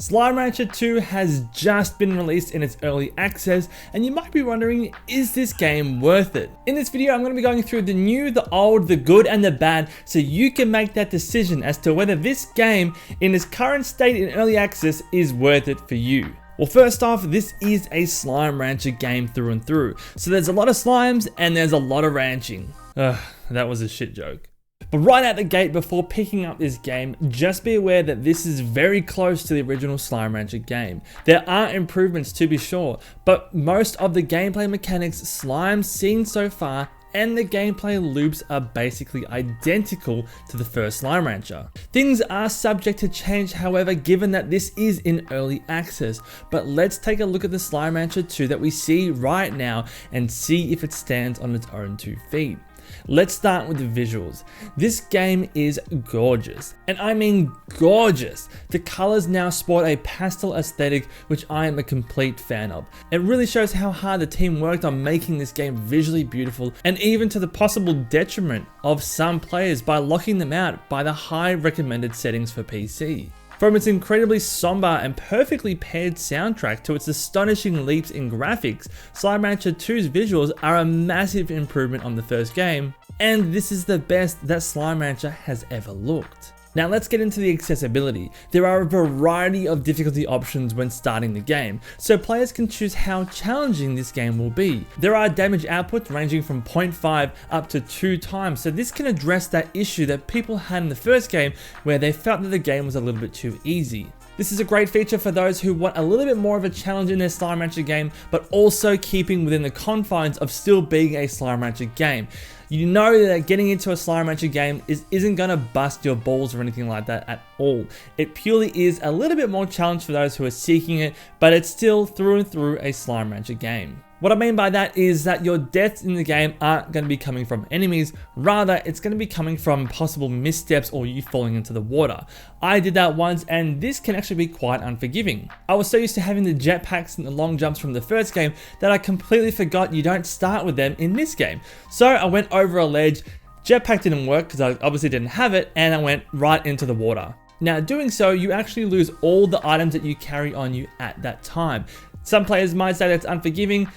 Slime Rancher 2 has just been released in its early access, and you might be wondering, is this game worth it? In this video, I'm going to be going through the new, the old, the good, and the bad, so you can make that decision as to whether this game, in its current state in early access, is worth it for you. Well, first off, this is a Slime Rancher game through and through, so there's a lot of slimes and there's a lot of ranching. Ugh, that was a shit joke. But right out the gate, before picking up this game, just be aware that this is very close to the original Slime Rancher game. There are improvements to be sure, but most of the gameplay mechanics, slimes seen so far, and the gameplay loops are basically identical to the first Slime Rancher. Things are subject to change, however, given that this is in early access, but let's take a look at the Slime Rancher 2 that we see right now and see if it stands on its own 2 feet. Let's start with the visuals. This game is gorgeous, and I mean gorgeous. The colors now sport a pastel aesthetic, which I am a complete fan of. It really shows how hard the team worked on making this game visually beautiful, and even to the possible detriment of some players by locking them out by the high recommended settings for PC. From its incredibly somber and perfectly paired soundtrack to its astonishing leaps in graphics, Slime Rancher 2's visuals are a massive improvement on the first game, and this is the best that Slime Rancher has ever looked. Now let's get into the accessibility. There are a variety of difficulty options when starting the game, so players can choose how challenging this game will be. There are damage outputs ranging from 0.5 up to 2 times, so this can address that issue that people had in the first game where they felt that the game was a little bit too easy. This is a great feature for those who want a little bit more of a challenge in their Slime Rancher game, but also keeping within the confines of still being a Slime Rancher game. You know that getting into a Slime Rancher game isn't gonna bust your balls or anything like that at all. It purely is a little bit more challenge for those who are seeking it, but it's still through and through a Slime Rancher game. What I mean by that is that your deaths in the game aren't going to be coming from enemies, rather it's going to be coming from possible missteps or you falling into the water. I did that once and this can actually be quite unforgiving. I was so used to having the jetpacks and the long jumps from the first game that I completely forgot you don't start with them in this game. So I went over a ledge, jetpack didn't work because I obviously didn't have it, and I went right into the water. Now doing so, you actually lose all the items that you carry on you at that time. Some players might say that's unforgiving.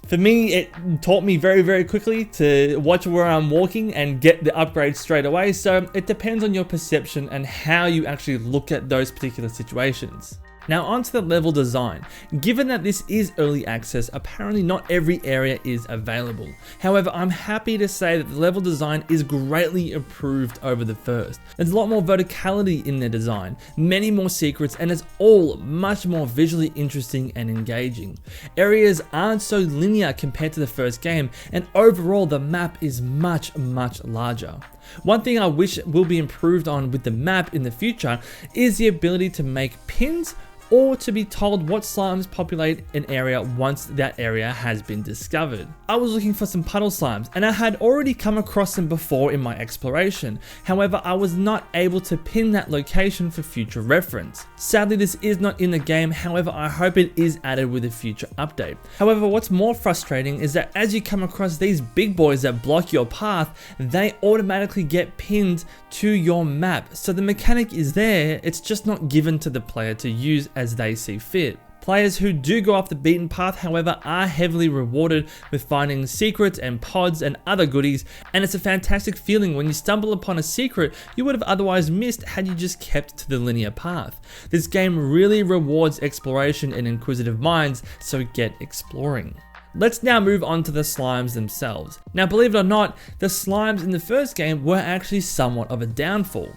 For me, it taught me very quickly to watch where I'm walking and get the upgrade straight away, so it depends on your perception and how you actually look at those particular situations. Now onto the level design. Given that this is early access, apparently not every area is available. However, I'm happy to say that the level design is greatly improved over the first. There's a lot more verticality in their design, many more secrets, and it's all much more visually interesting and engaging. Areas aren't so linear compared to the first game, and overall the map is much larger. One thing I wish will be improved on with the map in the future is the ability to make pins or to be told what slimes populate an area once that area has been discovered. I was looking for some puddle slimes and I had already come across them before in my exploration. However, I was not able to pin that location for future reference. Sadly, this is not in the game, however, I hope it is added with a future update. However, what's more frustrating is that as you come across these big boys that block your path, they automatically get pinned to your map. So the mechanic is there, it's just not given to the player to use as they see fit. Players who do go off the beaten path, however, are heavily rewarded with finding secrets and pods and other goodies, and it's a fantastic feeling when you stumble upon a secret you would have otherwise missed had you just kept to the linear path. This game really rewards exploration and inquisitive minds, so get exploring. Let's now move on to the slimes themselves. Now believe it or not, the slimes in the first game were actually somewhat of a downfall.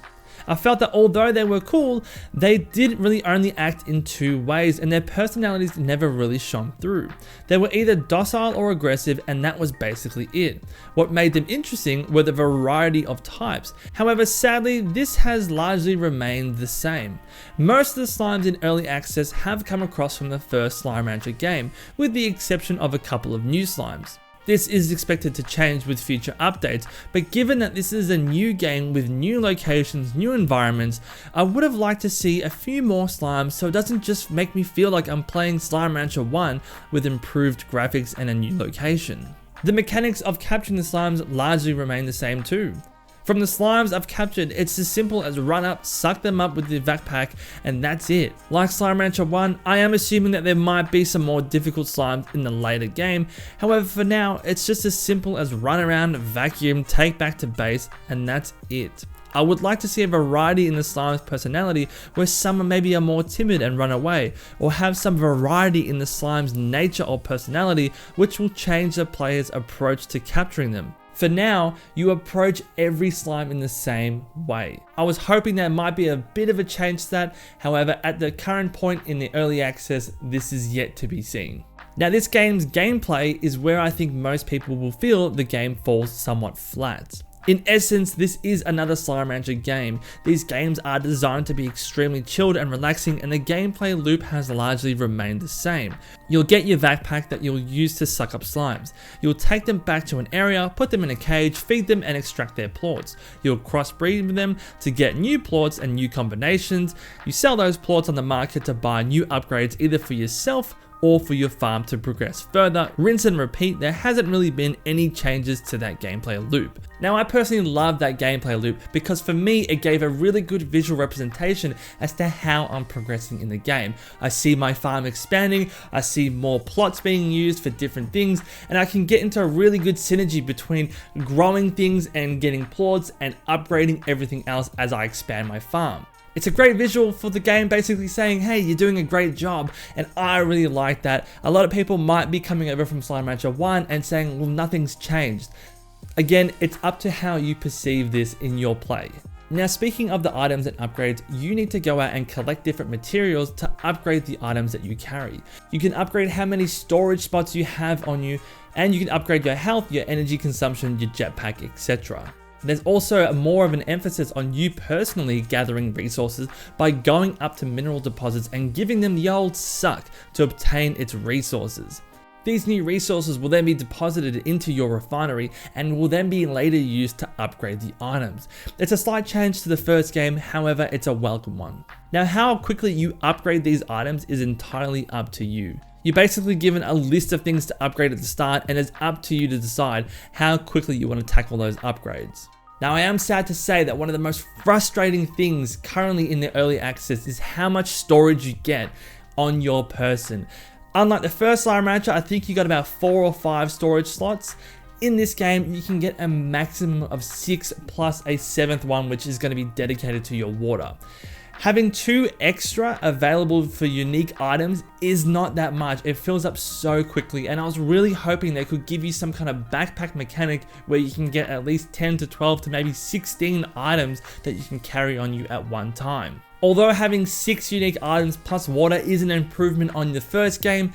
I felt that although they were cool, they did really only act in 2 ways and their personalities never really shone through. They were either docile or aggressive, and that was basically it. What made them interesting were the variety of types. However, sadly, this has largely remained the same. Most of the slimes in early access have come across from the first Slime Rancher game, with the exception of a couple of new slimes. This is expected to change with future updates, but given that this is a new game with new locations, new environments, I would have liked to see a few more slimes so it doesn't just make me feel like I'm playing Slime Rancher 1 with improved graphics and a new location. The mechanics of capturing the slimes largely remain the same too. From the slimes I've captured, it's as simple as run up, suck them up with the backpack, and that's it. Like Slime Rancher 1, I am assuming that there might be some more difficult slimes in the later game. However, for now, it's just as simple as run around, vacuum, take back to base, and that's it. I would like to see a variety in the slime's personality, where some maybe are more timid and run away, or have some variety in the slime's nature or personality, which will change the player's approach to capturing them. For now, you approach every slime in the same way. I was hoping there might be a bit of a change to that, however, at the current point in the early access, this is yet to be seen. Now, this game's gameplay is where I think most people will feel the game falls somewhat flat. In essence, this is another Slime Rancher game. These games are designed to be extremely chilled and relaxing, and the gameplay loop has largely remained the same. You'll get your backpack that you'll use to suck up slimes. You'll take them back to an area, put them in a cage, feed them and extract their plorts. You'll crossbreed with them to get new plorts and new combinations. You sell those plorts on the market to buy new upgrades either for yourself or for your farm to progress further. Rinse and repeat. There hasn't really been any changes to that gameplay loop. Now, I personally love that gameplay loop because for me, it gave a really good visual representation as to how I'm progressing in the game. I see my farm expanding, I see more plots being used for different things, and I can get into a really good synergy between growing things and getting plorts and upgrading everything else as I expand my farm. It's a great visual for the game, basically saying, hey, you're doing a great job, and I really like that. A lot of people might be coming over from Slime Rancher 1 and saying, well, nothing's changed. Again, it's up to how you perceive this in your play. Now, speaking of the items and upgrades, you need to go out and collect different materials to upgrade the items that you carry. You can upgrade how many storage spots you have on you, and you can upgrade your health, your energy consumption, your jetpack, etc. There's also more of an emphasis on you personally gathering resources by going up to mineral deposits and giving them the old suck to obtain its resources. These new resources will then be deposited into your refinery and will then be later used to upgrade the items. It's a slight change to the first game, however, it's a welcome one. Now, how quickly you upgrade these items is entirely up to you. You're basically given a list of things to upgrade at the start, and it's up to you to decide how quickly you want to tackle those upgrades. Now, I am sad to say that one of the most frustrating things currently in the early access is how much storage you get on your person. Unlike the first Slime Rancher, I think you got about 4 or 5 storage slots. In this game, you can get a maximum of 6 plus a 7th one, which is going to be dedicated to your water. Having 2 extra available for unique items is not that much. It fills up so quickly, and I was really hoping they could give you some kind of backpack mechanic where you can get at least 10 to 12 to maybe 16 items that you can carry on you at one time. Although having 6 unique items plus water is an improvement on the first game,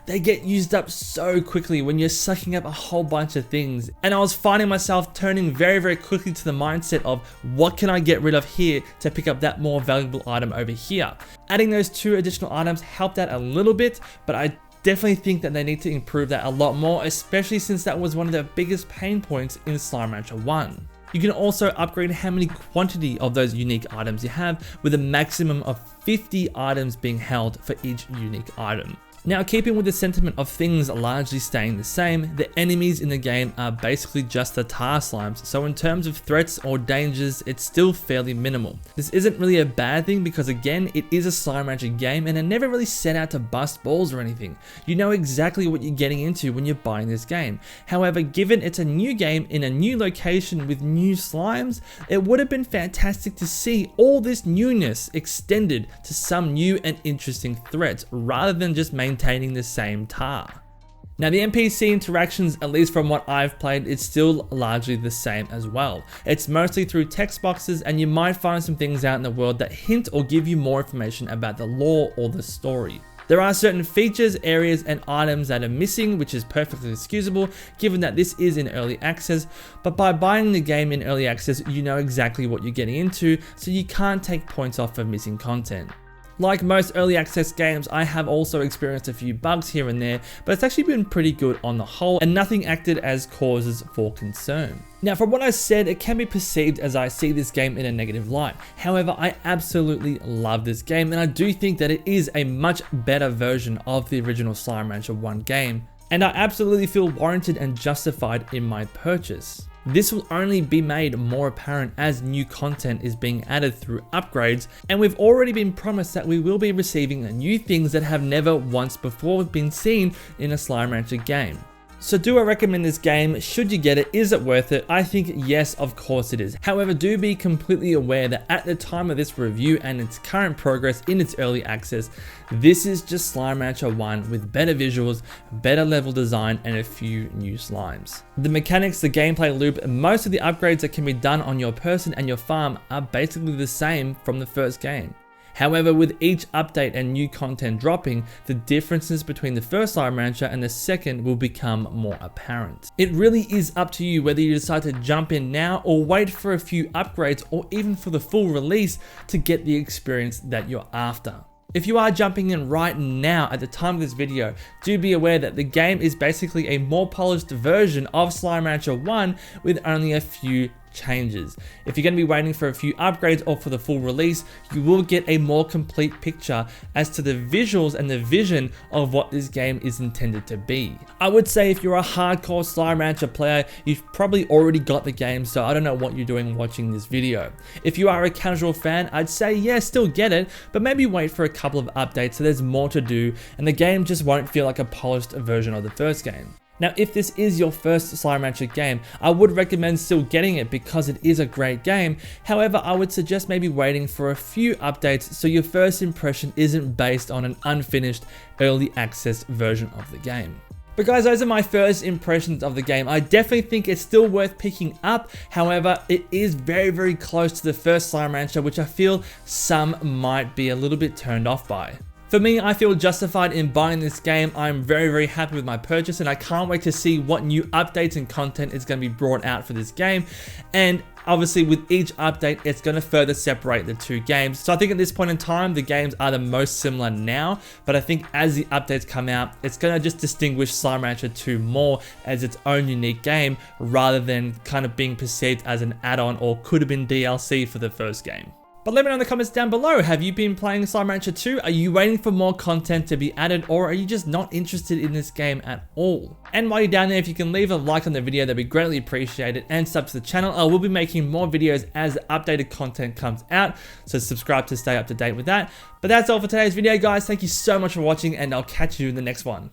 they get used up so quickly when you're sucking up a whole bunch of things. And I was finding myself turning very quickly to the mindset of what can I get rid of here to pick up that more valuable item over here. Adding those 2 additional items helped out a little bit, but I definitely think that they need to improve that a lot more, especially since that was one of the biggest pain points in Slime Rancher 1. You can also upgrade how many quantity of those unique items you have, with a maximum of 50 items being held for each unique item. Now, keeping with the sentiment of things largely staying the same, the enemies in the game are basically just the tar slimes, so in terms of threats or dangers, it's still fairly minimal. This isn't really a bad thing because, again, it is a Slime Rancher game and it never really set out to bust balls or anything. You know exactly what you're getting into when you're buying this game. However, given it's a new game in a new location with new slimes, it would have been fantastic to see all this newness extended to some new and interesting threats rather than just maintaining the same tar. Now, the NPC interactions, at least from what I've played, it's still largely the same as well. It's mostly through text boxes, and you might find some things out in the world that hint or give you more information about the lore or the story. There are certain features, areas, and items that are missing, which is perfectly excusable given that this is in early access, but by buying the game in early access, you know exactly what you're getting into, so you can't take points off for missing content. Like most early access games, I have also experienced a few bugs here and there, but it's actually been pretty good on the whole, and nothing acted as causes for concern. Now, from what I said, it can be perceived as I see this game in a negative light. However, I absolutely love this game, and I do think that it is a much better version of the original Slime Rancher 1 game. and I absolutely feel warranted and justified in my purchase. This will only be made more apparent as new content is being added through upgrades, and we've already been promised that we will be receiving new things that have never once before been seen in a Slime Rancher game. So do I recommend this game? Should you get it? Is it worth it? I think yes, of course it is. However, do be completely aware that at the time of this review and its current progress in its early access, this is just Slime Rancher 1 with better visuals, better level design, and a few new slimes. The mechanics, the gameplay loop, and most of the upgrades that can be done on your person and your farm are basically the same from the first game. However, with each update and new content dropping, the differences between the first Slime Rancher and the second will become more apparent. It really is up to you whether you decide to jump in now or wait for a few upgrades or even for the full release to get the experience that you're after. If you are jumping in right now at the time of this video, do be aware that the game is basically a more polished version of Slime Rancher 1 with only a few changes. If you're going to be waiting for a few upgrades or for the full release, you will get a more complete picture as to the visuals and the vision of what this game is intended to be. I would say if you're a hardcore Slime Rancher player, you've probably already got the game, so I don't know what you're doing watching this video. If you are a casual fan, I'd say yeah, still get it, but maybe wait for a couple of updates so there's more to do and the game just won't feel like a polished version of the first game. Now, if this is your first Slime Rancher game, I would recommend still getting it because it is a great game. However, I would suggest maybe waiting for a few updates so your first impression isn't based on an unfinished early access version of the game. But guys, those are my first impressions of the game. I definitely think it's still worth picking up. However, it is very, very close to the first Slime Rancher, which I feel some might be a little bit turned off by. For me, I feel justified in buying this game. I'm very, very happy with my purchase and I can't wait to see what new updates and content is going to be brought out for this game. And obviously with each update, it's going to further separate the two games. So I think at this point in time, the games are the most similar now, but I think as the updates come out, it's going to just distinguish Slime Rancher 2 more as its own unique game rather than kind of being perceived as an add-on or could have been DLC for the first game. But let me know in the comments down below, have you been playing Slime Rancher 2? Are you waiting for more content to be added or are you just not interested in this game at all? And while you're down there, if you can leave a like on the video, that'd be greatly appreciated, and sub to the channel. I will be making more videos as updated content comes out, so subscribe to stay up to date with that. But that's all for today's video, guys. Thank you so much for watching and I'll catch you in the next one.